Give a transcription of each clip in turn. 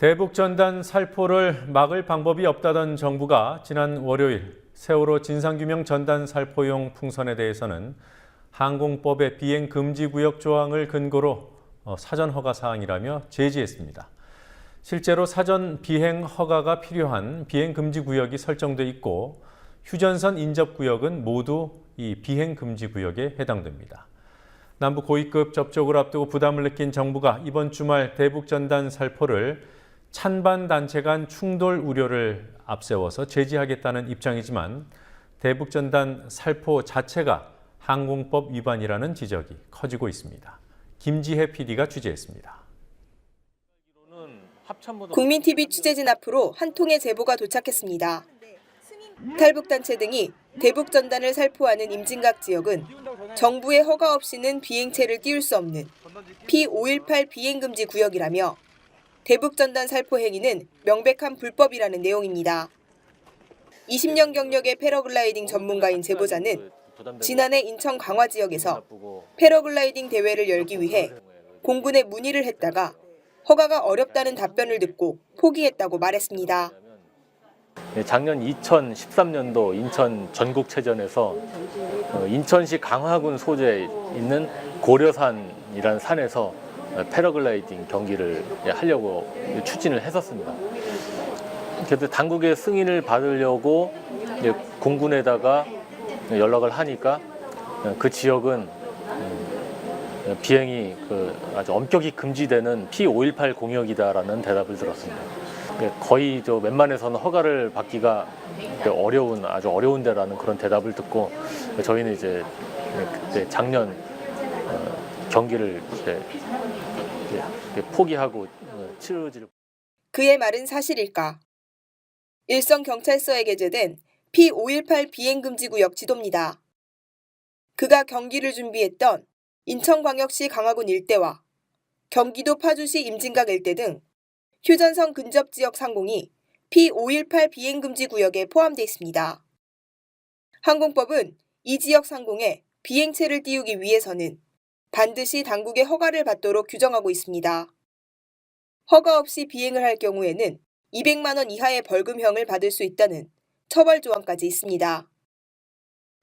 대북전단 살포를 막을 방법이 없다던 정부가 지난 월요일 세월호 진상규명 전단 살포용 풍선에 대해서는 항공법의 비행금지구역 조항을 근거로 사전 허가 사항이라며 제지했습니다. 실제로 사전 비행 허가가 필요한 비행금지구역이 설정돼 있고 휴전선 인접구역은 모두 이 비행금지구역에 해당됩니다. 남북 고위급 접촉을 앞두고 부담을 느낀 정부가 이번 주말 대북전단 살포를 찬반 단체 간 충돌 우려를 앞세워서 제지하겠다는 입장이지만 대북전단 살포 자체가 항공법 위반이라는 지적이 커지고 있습니다. 김지혜 PD가 취재했습니다. 국민TV 취재진 앞으로 한 통의 제보가 도착했습니다. 탈북단체 등이 대북전단을 살포하는 임진각 지역은 정부의 허가 없이는 비행체를 띄울 수 없는 P518 비행금지 구역이라며 대북전단 살포 행위는 명백한 불법이라는 내용입니다. 20년 경력의 패러글라이딩 전문가인 제보자는 지난해 인천 강화 지역에서 패러글라이딩 대회를 열기 위해 공군에 문의를 했다가 허가가 어렵다는 답변을 듣고 포기했다고 말했습니다. 작년 2013년도 인천 전국체전에서 인천시 강화군 소재에 있는 고려산이라는 산에서 패러글라이딩 경기를 하려고 추진을 했었습니다. 그래서 당국의 승인을 받으려고 공군에다가 연락을 하니까 그 지역은 비행이 아주 엄격히 금지되는 P518 공역이다라는 대답을 들었습니다. 거의 웬만해서는 허가를 받기가 아주 어려운 데라는 그런 대답을 듣고 저희는 이제 그때 작년 경기를 포기하고 치르지를. 그의 말은 사실일까? 일선 경찰서에 게재된 P518 비행금지구역 지도입니다. 그가 경기를 준비했던 인천광역시 강화군 일대와 경기도 파주시 임진각 일대 등 휴전선 근접 지역 상공이 P518 비행금지 구역에 포함되어 있습니다. 항공법은 이 지역 상공에 비행체를 띄우기 위해서는 반드시 당국의 허가를 받도록 규정하고 있습니다. 허가 없이 비행을 할 경우에는 200만 원 이하의 벌금형을 받을 수 있다는 처벌 조항까지 있습니다.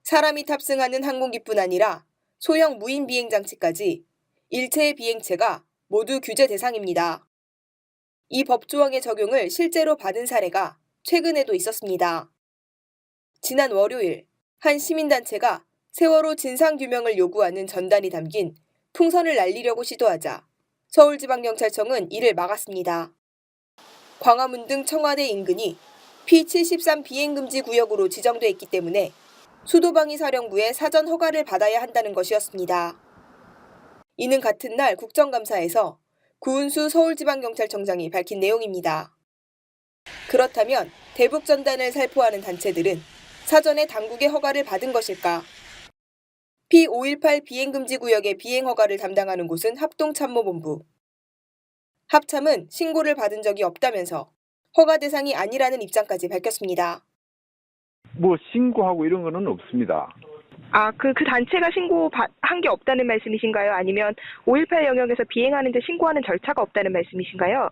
사람이 탑승하는 항공기뿐 아니라 소형 무인 비행 장치까지 일체의 비행체가 모두 규제 대상입니다. 이 법 조항의 적용을 실제로 받은 사례가 최근에도 있었습니다. 지난 월요일 한 시민단체가 세월호 진상규명을 요구하는 전단이 담긴 풍선을 날리려고 시도하자 서울지방경찰청은 이를 막았습니다. 광화문 등 청와대 인근이 P73 비행금지 구역으로 지정돼 있기 때문에 수도방위사령부의 사전 허가를 받아야 한다는 것이었습니다. 이는 같은 날 국정감사에서 구은수 서울지방경찰청장이 밝힌 내용입니다. 그렇다면 대북전단을 살포하는 단체들은 사전에 당국의 허가를 받은 것일까? P518 비행금지 구역의 비행허가를 담당하는 곳은 합동참모본부. 합참은 신고를 받은 적이 없다면서 허가 대상이 아니라는 입장까지 밝혔습니다. 신고하고 이런 거는 없습니다. 그 단체가 신고한 게 없다는 말씀이신가요? 아니면 5.18 영역에서 비행하는데 신고하는 절차가 없다는 말씀이신가요?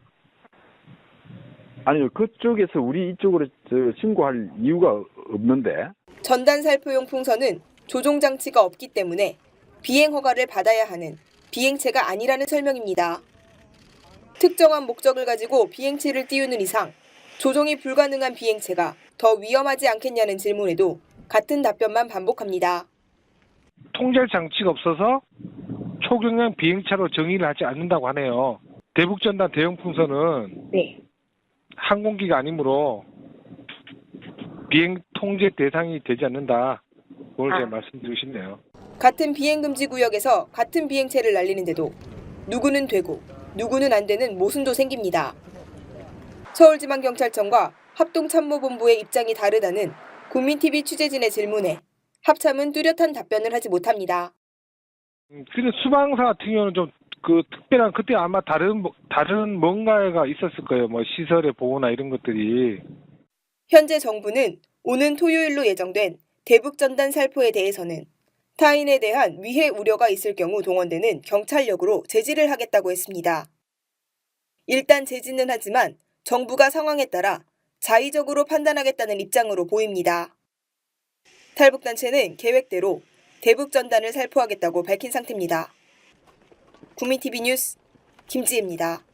아니요, 그쪽에서 우리 이쪽으로 신고할 이유가 없는데. 전단 살포용 풍선은 조종 장치가 없기 때문에 비행 허가를 받아야 하는 비행체가 아니라는 설명입니다. 특정한 목적을 가지고 비행체를 띄우는 이상 조종이 불가능한 비행체가 더 위험하지 않겠냐는 질문에도 같은 답변만 반복합니다. 통제 장치가 없어서 초경량 비행차로 정의를 하지 않는다고 하네요. 대북전단 대형 풍선은 항공기가 아니므로 비행 통제 대상이 되지 않는다. 그걸 제가 말씀드리고 싶네요. 같은 비행금지 구역에서 같은 비행체를 날리는데도 누구는 되고 누구는 안 되는 모순도 생깁니다. 서울지방경찰청과 합동참모본부의 입장이 다르다는 국민TV 취재진의 질문에 합참은 뚜렷한 답변을 하지 못합니다. 근데 수방사 같은 경우는 좀 특별한 그때 아마 다른 뭔가가 있었을 거예요. 시설의 보호나 이런 것들이. 현재 정부는 오는 토요일로 예정된 대북전단 살포에 대해서는 타인에 대한 위해 우려가 있을 경우 동원되는 경찰력으로 제지를 하겠다고 했습니다. 일단 제지는 하지만 정부가 상황에 따라 자의적으로 판단하겠다는 입장으로 보입니다. 탈북단체는 계획대로 대북 전단을 살포하겠다고 밝힌 상태입니다. 국민TV 뉴스 김지혜입니다.